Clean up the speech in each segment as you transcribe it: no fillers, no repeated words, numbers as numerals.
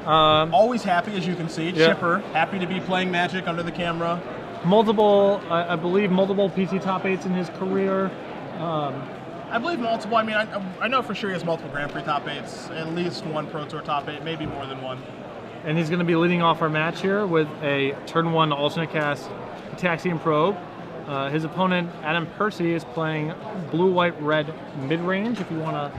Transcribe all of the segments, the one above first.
Always happy, as you can see. Yeah. Chipper, happy to be playing Magic under the camera. Multiple, I believe, multiple PC top 8s in his career. I believe multiple. I mean, I know for sure he has multiple Grand Prix top 8s, at least one Pro Tour top 8, maybe more than one. And he's going to be leading off our match here with a turn 1 alternate cast Gitaxian Probe. His opponent, Adam Percy, is playing blue, white, red mid-range, if you want to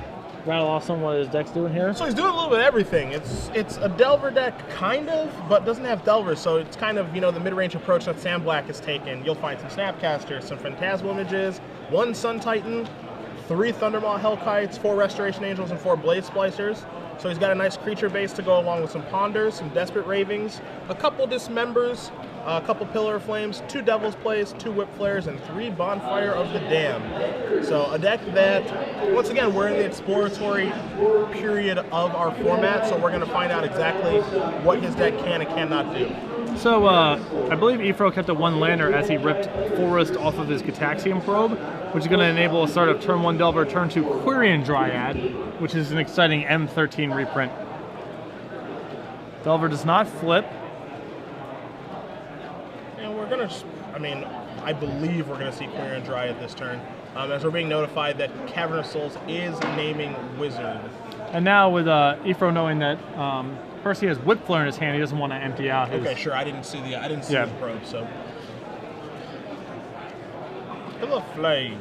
rattle off some of what his deck's doing here. So he's doing a little bit of everything. It's a Delver deck, kind of, but doesn't have Delver, so it's kind of, the mid-range approach that Sam Black has taken. You'll find some Snapcasters, some Phantasmal Images, 1 Sun Titan, 3 Thundermaw Hellkites, 4 Restoration Angels, and 4 Blade Splicers. So he's got a nice creature base to go along with some Ponders, some Desperate Ravings, a couple Dismembers, a couple Pillar of Flames, 2 Devil's Plays, 2 Whip Flares, and 3 Bonfire of the Damned. So a deck that, once again, we're in the exploratory period of our format, so we're going to find out exactly what his deck can and cannot do. So I believe Efro kept a 1-lander as he ripped Forest off of his Gitaxian Probe, which is going to enable a start of turn 1 Delver, turn 2 Quirion Dryad, which is an exciting M13 reprint. Delver does not flip. And we're going to, I believe we're going to see Quirion Dryad this turn, as we're being notified that Cavern of Souls is naming Wizard. And now with Efro knowing that Percy has Whip Flare in his hand, he doesn't want to empty out his... Okay, sure, I didn't see the probe, so... Pillar of Flame.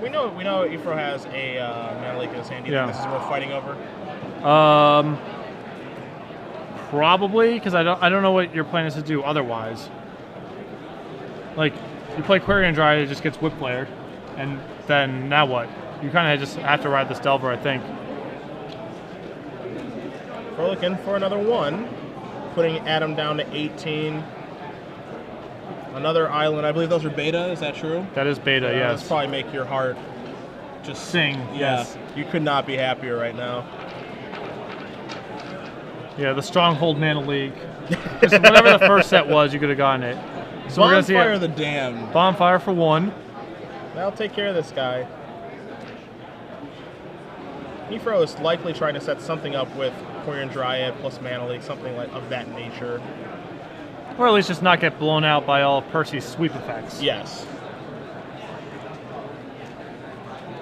We know Efro has a Mana Leak in his hand. Do you think this is worth fighting over? Probably, because I don't know what your plan is to do otherwise. Like, you play Quirion Dryad, it just gets Whip Flared, and then now what? You kind of just have to ride this Delver, I think. We're looking for another 1, putting Adam down to 18. Another island. I believe those are beta. Is that true? That is beta, yes. That's probably make your heart just sing. Yeah, yes. You could not be happier right now. Yeah, the Stronghold Mana League. Just whatever the first set was, you could have gotten it. So we're gonna see Bonfire of the Damned. Bonfire for 1. That'll take care of this guy. Efro is likely trying to set something up with Quirion Dryad plus Mana League, something like of that nature. Or at least just not get blown out by all of Percy's sweep effects. Yes.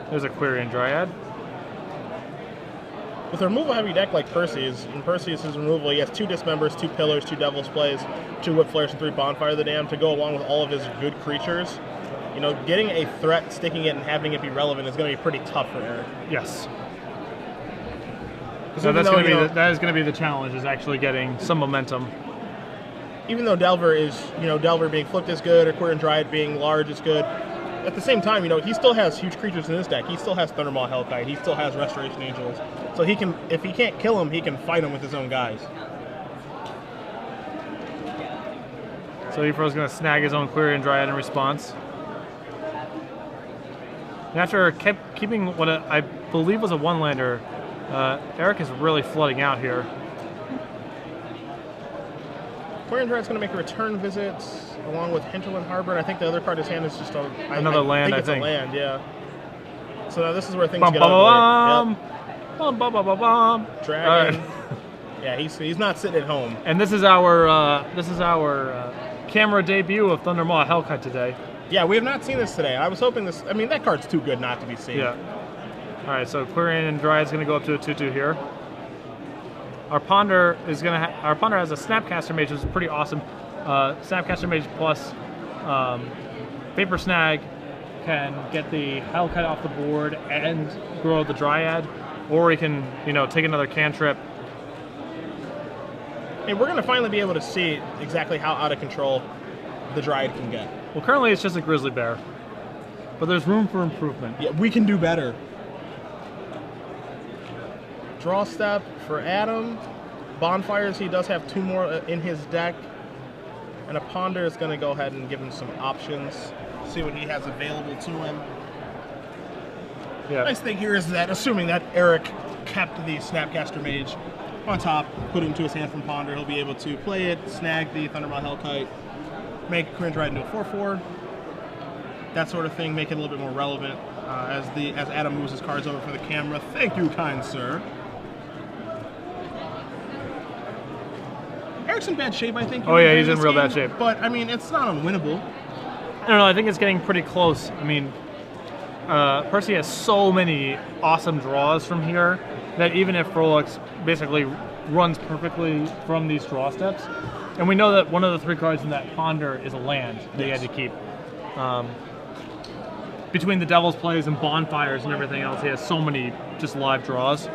There's a Quirion Dryad. With a removal-heavy deck like Percy's, in Percy's removal, he has 2 Dismembers, 2 Pillars, 2 Devil's Plays, 2 Whip Flares, and 3 Bonfire of the Damned to go along with all of his good creatures. Getting a threat, sticking it, and having it be relevant is going to be pretty tough for Eric. Yes. So that is going to be the challenge, is actually getting some momentum. Even though Delver is, Delver being flipped is good, or Quirion Dryad being large is good, at the same time, he still has huge creatures in his deck. He still has Thundermaw Hellkite. He still has Restoration Angels. So he can, if he can't kill him, he can fight him with his own guys. So Efro's going to snag his own Quirion Dryad in response. And after keeping what I believe was a 1-lander, Eric is really flooding out here. Quirion Dryad's going to make a return visit along with Hinterland Harbor, and I think the other card in his hand is just another land. I think it's a land, yeah. So now this is where things get ugly. Yep. Dragon. Right. Yeah, he's not sitting at home. And this is our camera debut of Thundermaw Hellkite today. Yeah, we have not seen this today. I was hoping this. I mean, that card's too good not to be seen. Yeah. All right, so Quirion Dryad's going to go up to a 2/2 here. Our Ponder is going to. Our Ponder has a Snapcaster Mage, which is pretty awesome. Snapcaster Mage plus Vapor Snag can get the Hellkite off the board and grow the Dryad, or he can, take another cantrip. And we're going to finally be able to see exactly how out of control the Dryad can get. Well, currently it's just a Grizzly Bear, but there's room for improvement. Yeah, we can do better. Draw step for Adam. Bonfires, he does have 2 more in his deck. And a Ponder is going to go ahead and give him some options. See what he has available to him. Yeah. Nice thing here is that, assuming that Eric kept the Snapcaster Mage on top, put it into his hand from Ponder, he'll be able to play it, snag the Thundermaw Hellkite, make Quirion Dryad into a 4/4. That sort of thing, make it a little bit more relevant as Adam moves his cards over for the camera. Thank you, kind sir. Eric's in bad shape, I think. Oh yeah, he's in real bad shape. But I mean, it's not unwinnable. I don't know. I think it's getting pretty close. I mean, Percy has so many awesome draws from here that even if Froehlich basically runs perfectly from these draw steps, and we know that one of the 3 cards in that ponder is a land that he had to keep. Between the Devil's Plays and Bonfires and everything else, he has so many just live draws.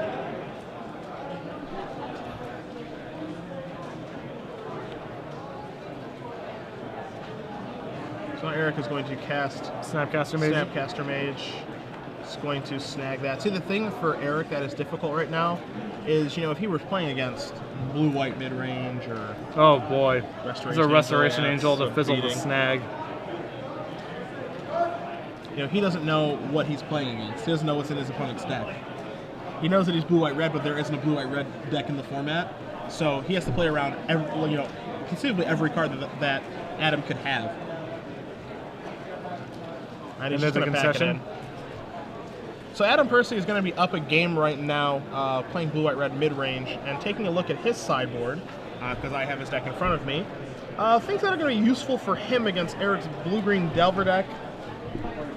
So Eric is going to cast Snapcaster Mage. Snapcaster Mage. Is going to snag that. See, the thing for Eric that is difficult right now is, if he were playing against blue-white mid-range or... Oh boy. Restoration There's a Restoration Angel to so fizzle the beating. snag. He doesn't know what he's playing against. He doesn't know what's in his opponent's deck. He knows that he's blue-white-red, but there isn't a blue-white-red deck in the format. So he has to play around, conceivably every card that Adam could have. And there's a concession. So Adam Percy is going to be up a game right now, playing blue-white-red mid-range, and taking a look at his sideboard, because I have his deck in front of me. Things that are going to be useful for him against Eric's blue-green Delver deck.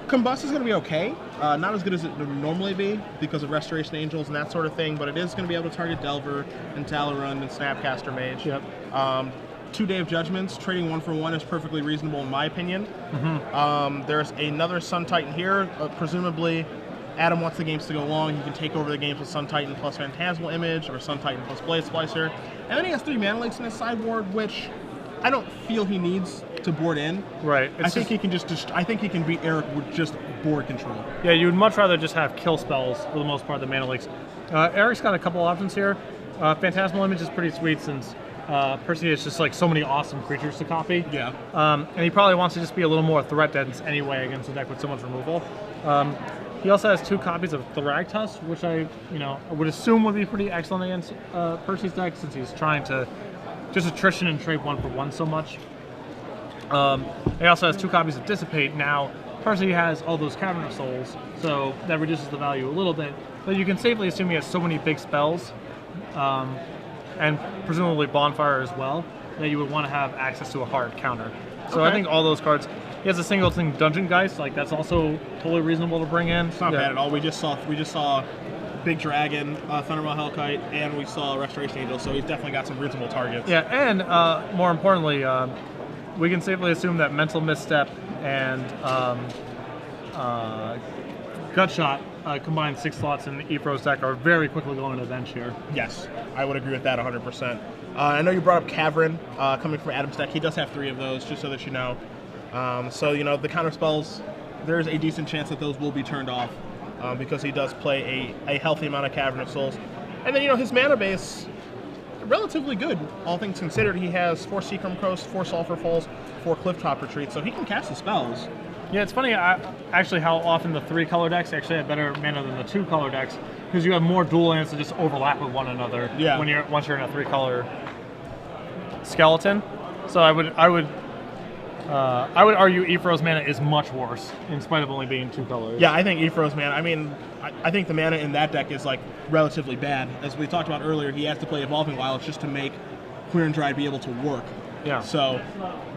Combust is going to be okay. Not as good as it would normally be because of Restoration Angels and that sort of thing, but it is going to be able to target Delver and Talorund and Snapcaster Mage. Yep. 2 Day of Judgments, trading 1 for 1 is perfectly reasonable in my opinion. There's another Sun Titan here. Presumably, Adam wants the games to go long. He can take over the games with Sun Titan plus Phantasmal Image or Sun Titan plus Blade Splicer. And then he has 3 Mana Leaks in his sideboard, which I don't feel he needs to board in. Right. I think he can I think he can beat Eric with just board control. Yeah, you would much rather just have kill spells for the most part than Mana Leaks. Eric's got a couple options here. Phantasmal Image is pretty sweet since Percy has just like so many awesome creatures to copy. Yeah. And he probably wants to just be a little more threat dense anyway against a deck with so much removal. He also has 2 copies of Thragtusk, which I would assume would be pretty excellent against Percy's deck since he's trying to just attrition and trade 1 for 1 so much. He also has 2 copies of Dissipate. Now, Percy has all those Cavern of Souls, so that reduces the value a little bit. But you can safely assume he has so many big spells, and presumably Bonfire as well, that you would want to have access to a hard counter. So Okay. I think all those cards. He has a Singleton Dungeon Geist, like that's also totally reasonable to bring in. It's not bad at all. We just saw Big Dragon, Thundermaw Hellkite, and we saw Restoration Angel, so he's definitely got some reasonable targets. Yeah, and more importantly, we can safely assume that Mental Misstep and Gutshot combined 6 slots in Ephro's deck are very quickly going to the bench here. Yes, I would agree with that 100%. I know you brought up Cavern coming from Adam's deck. He does have 3 of those, just so that you know. So, the counter spells, there's a decent chance that those will be turned off because he does play a healthy amount of Cavern of Souls. And then, his mana base, relatively good, all things considered. He has 4 Seacrum Coast, 4 Sulphur Falls, 4 Clifftop Retreats, so he can cast the spells. Yeah, it's funny actually how often the 3-color decks actually have better mana than the 2-color decks because you have more dual lands that just overlap with one another once you're in a 3-color skeleton. So I would argue Ephro's mana is much worse in spite of only being 2 colors. Yeah, I think Ephro's mana, I think the mana in that deck is relatively bad. As we talked about earlier, he has to play Evolving Wilds just to make Clear and Dry be able to work. Yeah. So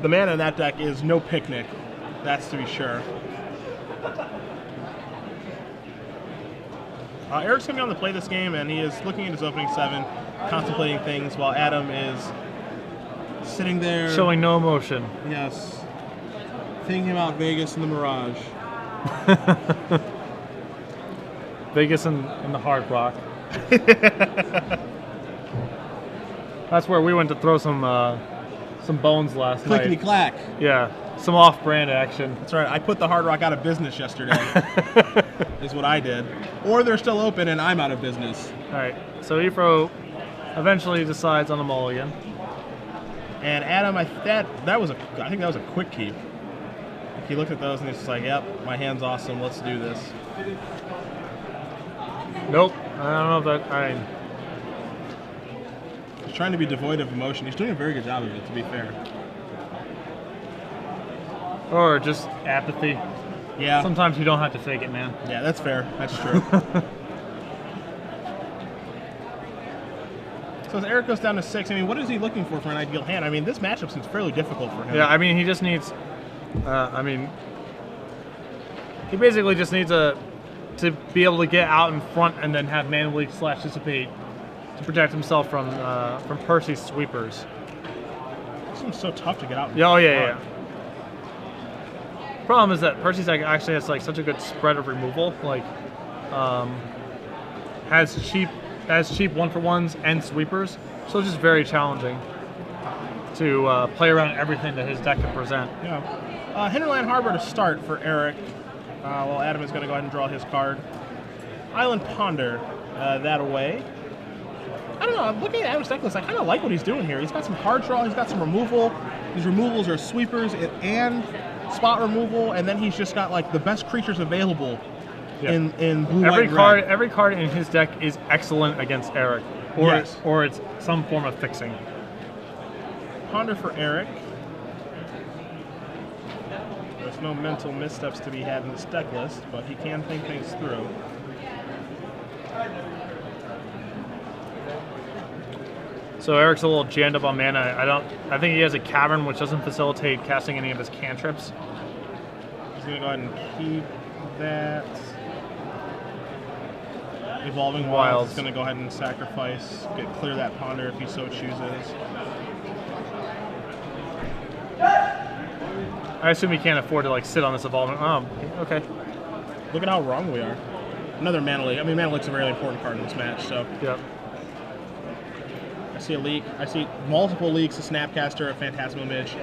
the mana in that deck is no picnic. That's to be sure. Eric's going to be on the play this game, and he is looking at his opening 7, contemplating things, while Adam is sitting there. Showing no emotion. Yes. Thinking about Vegas and the Mirage. Vegas and the Hard Rock. That's where we went to throw some bones last night. Clickety clack. Yeah, some off-brand action. That's right. I put the Hard Rock out of business yesterday. Is what I did. Or they're still open and I'm out of business. All right. So Ephro eventually decides on a mulligan. And Adam, I think that was a quick keep. He looked at those and he's just like, "Yep, my hand's awesome. Let's do this." Nope. I don't know if that. He's trying to be devoid of emotion. He's doing a very good job of it, to be fair. Or just apathy. Yeah. Sometimes you don't have to fake it, man. Yeah, that's fair. That's true. So as Eric goes down to 6, I mean, what is he looking for an ideal hand? I mean, this matchup seems fairly difficult for him. Yeah, I mean, he just needs. I mean, he basically just needs to be able to get out in front and then have Mana Leak / Dissipate to protect himself from Percy's sweepers. It seems so tough to get out. Yeah, oh yeah. Problem is that Percy's deck actually has like such a good spread of removal. Like, has cheap 1-for-1s and sweepers, so it's just very challenging to play around everything that his deck can present. Yeah. Hinterland Harbor to start for Eric. Well, Adam is going to go ahead and draw his card. Island Ponder, that away. I don't know, I'm looking at Adam's deck list, I kind of like what he's doing here. He's got some card draw, he's got some removal. These removals are sweepers and spot removal, and then he's just got like the best creatures available in blue, white, red. Every card in his deck is excellent against Eric, or it's some form of fixing. Ponder for Eric. There's no mental missteps to be had in this deck list, but he can think things through. So Eric's a little jammed up on mana. I think he has a cavern which doesn't facilitate casting any of his cantrips. He's gonna go ahead and keep that. Evolving Wilds is gonna go ahead and sacrifice, clear that Ponder if he so chooses. I assume he can't afford to like sit on this evolving. Okay. Look at how wrong we are. Another Mana Leak. I mean, Mana Leak's a very important card in this match. So. Yep. I see a leak. I see multiple leaks: a Snapcaster, a Phantasmal Image,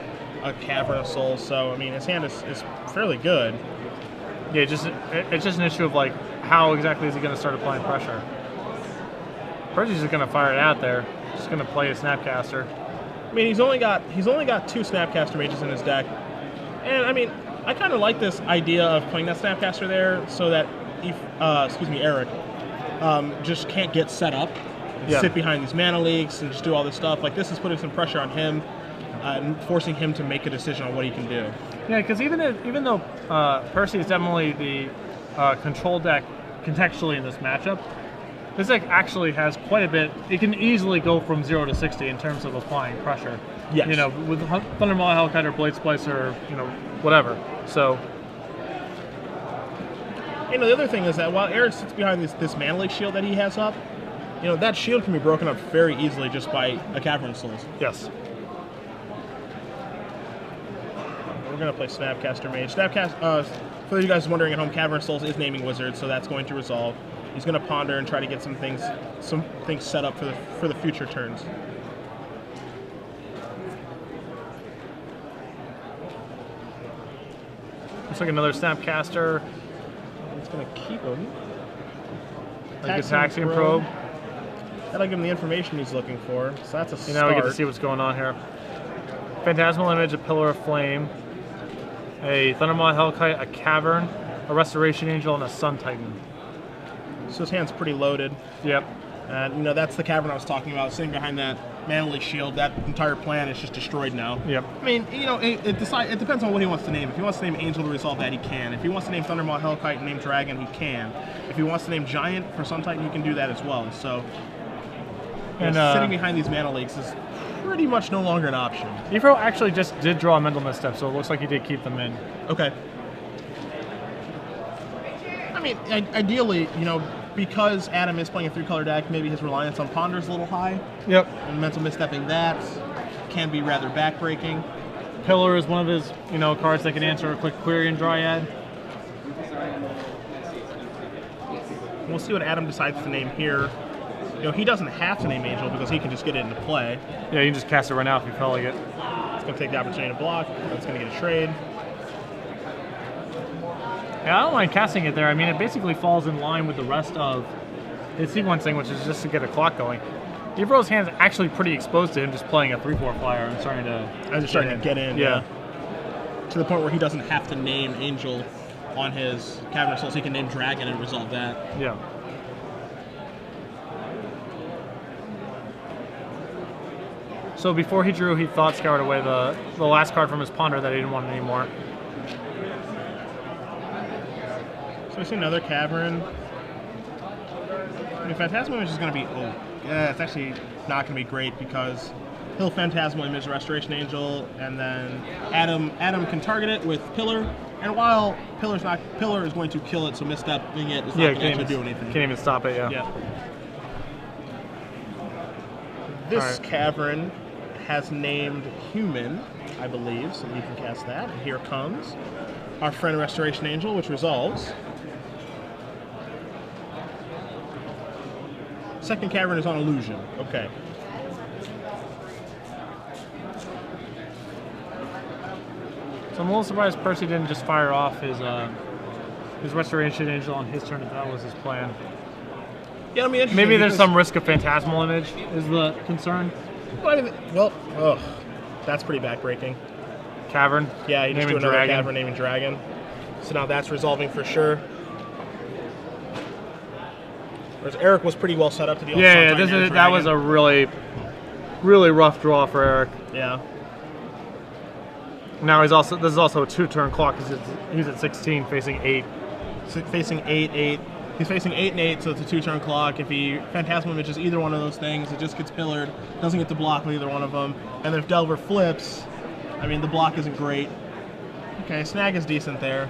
a Cavern of Souls. So I mean, his hand is fairly good. Yeah, it's just an issue of like how exactly is he going to start applying pressure. Percy's just going to fire it out there. Just going to play a Snapcaster. I mean, he's only got 2 Snapcaster mages in his deck, and I mean, I kind of like this idea of playing that Snapcaster there so that Eric just can't get set up. Sit behind these Mana Leaks and just do all this stuff. Like, this is putting some pressure on him, and forcing him to make a decision on what he can do. Yeah, because even though Percy is definitely the control deck contextually in this matchup, this deck actually has quite a bit. It can easily go from 0 to 60 in terms of applying pressure. Yes. You know, with Thundermaw, Hellkite, or Blade Splicer, you know, whatever. So. You know, the other thing is that while Eric sits behind this Mana Leak shield that he has up, you know, that shield can be broken up very easily just by a Cavern of Souls. Yes. We're going to play Snapcaster Mage. For you guys wondering at home, Cavern of Souls is naming Wizard, so that's going to resolve. He's going to ponder and try to get some things set up for the future turns. Looks like another Snapcaster. It's going to keep him. Like a Taxian Probe. That'll give him the information he's looking for. So that's a start. Now we get to see what's going on here. Phantasmal Image, a Pillar of Flame, a Thundermaw Hellkite, a Cavern, a Restoration Angel, and a Sun Titan. So his hand's pretty loaded. Yep. And you know, that's the Cavern I was talking about, sitting behind that Mana Leak shield. That entire plan is just destroyed now. Yep. I mean, you know, it depends on what he wants to name. If he wants to name Angel to resolve that, he can. If he wants to name Thundermaw Hellkite and name Dragon, he can. If he wants to name Giant for Sun Titan, he can do that as well. So, sitting behind these Mana Leaks is pretty much no longer an option. Efro actually just did draw a mental misstep, so it looks like he did keep them in. Okay. I mean, ideally, you know, because Adam is playing a 3-color deck, maybe his reliance on Ponder is a little high. Yep. And mental misstepping that can be rather backbreaking. Pillar is one of his, you know, cards that can answer a quick query in Dryad. We'll see what Adam decides to name here. You know, he doesn't have to name Angel because he can just get it into play. Yeah, you can just cast it right now if you feel like it. It's going to take the opportunity to block. That's going to get a trade. Yeah, I don't mind casting it there. I mean, it basically falls in line with the rest of his sequencing, which is just to get a clock going. Efro's hand's actually pretty exposed to him just playing a 3/4 flyer and starting to get in. Yeah. To the point where he doesn't have to name Angel on his Cavern of Souls. He can name Dragon and resolve that. Yeah. So before he drew, he thought scoured away the last card from his Ponder that he didn't want anymore. So we see another Cavern. I mean, Phantasmal Image is going to be it's actually not going to be great because he'll Phantasmal Image Restoration Angel, and then Adam can target it with Pillar. And while Pillar is going to kill it, so misstepping it is not going to actually do anything. Can't even stop it. Yeah. This cavern has named Human, I believe, so you can cast that. And here comes our friend Restoration Angel, which resolves. Second cavern is on Illusion. Okay. So I'm a little surprised Percy didn't just fire off his Restoration Angel on his turn if that was his plan. Yeah, I mean, maybe there's some risk of Phantasmal Image is the concern. Well, that's pretty backbreaking. Cavern. Yeah, you just do another cavern naming Dragon. So now that's resolving for sure. Whereas Eric was pretty well set up to deal with that was a really, really rough draw for Eric. Yeah. Now this is also a 2-turn clock because he's at 16 facing 8. Facing 8. He's facing 8 and 8, so it's a 2-turn clock. If he Phantasmal Images either one of those things, it just gets pillared. Doesn't get to block with either one of them. And then if Delver flips, I mean, the block isn't great. Okay, Snag is decent there.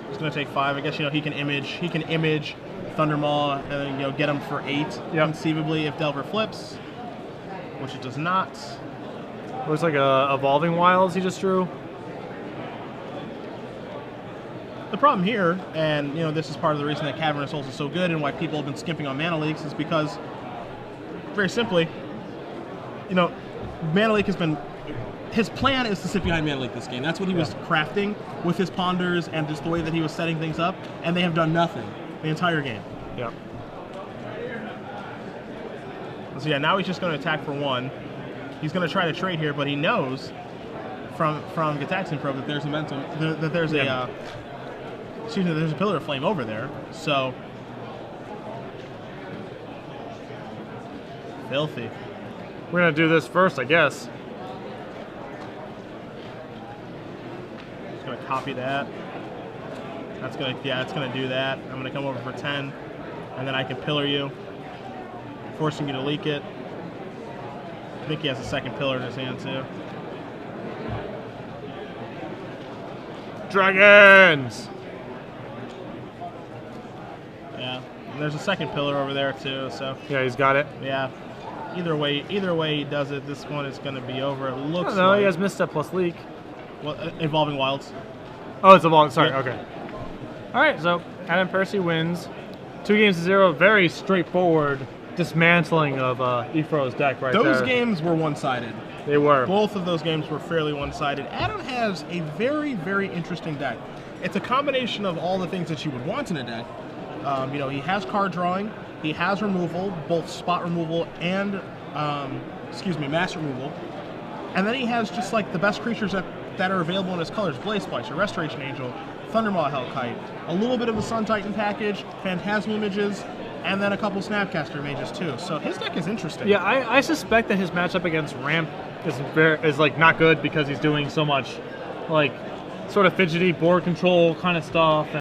It's going to take 5. I guess he can image Thundermaw and then get him for 8 conceivably if Delver flips, which it does not. Looks like a Evolving Wilds he just drew. The problem here, and this is part of the reason that Cavernous Souls is so good and why people have been skimping on Mana Leaks, is because, very simply, Mana Leak has been... His plan is to sit behind Mana Leak this game. That's what he was crafting with his Ponders and just the way that he was setting things up, and they have done nothing the entire game. Yeah. So yeah, now he's just going to attack for 1. He's going to try to trade here, but he knows from Gitaxian Probe that there's momentum, that there's there's a Pillar of Flame over there. So filthy. We're gonna do this first, I guess. Just gonna copy that. It's gonna do that. I'm gonna come over for 10, and then I can Pillar you, forcing you to leak it. I think he has a second Pillar in his hand too. Dragons! Yeah, and there's a second Pillar over there too, so. Yeah, he's got it. Yeah. Either way he does it, this one is going to be over. It looks No, like. he has Misstep plus Leak. Well, Evolving Wilds. Oh, it's Evolving, sorry, Yeah. okay. Alright, so Adam Percy wins. 2-0, very straightforward dismantling of Efro's deck right there. Those games were one-sided. They were. Both of those games were fairly one-sided. Adam has a very, very interesting deck. It's a combination of all the things that you would want in a deck. He has card drawing, he has removal, both spot removal and, mass removal. And then he has just like the best creatures that are available in his colors: Blaze Splicer, Restoration Angel, Thundermaw Hellkite, a little bit of a Sun Titan package, Phantasmal Images, and then a couple Snapcaster Mages too. So his deck is interesting. Yeah, I suspect that his matchup against Ramp is like not good because he's doing so much like sort of fidgety board control kind of stuff.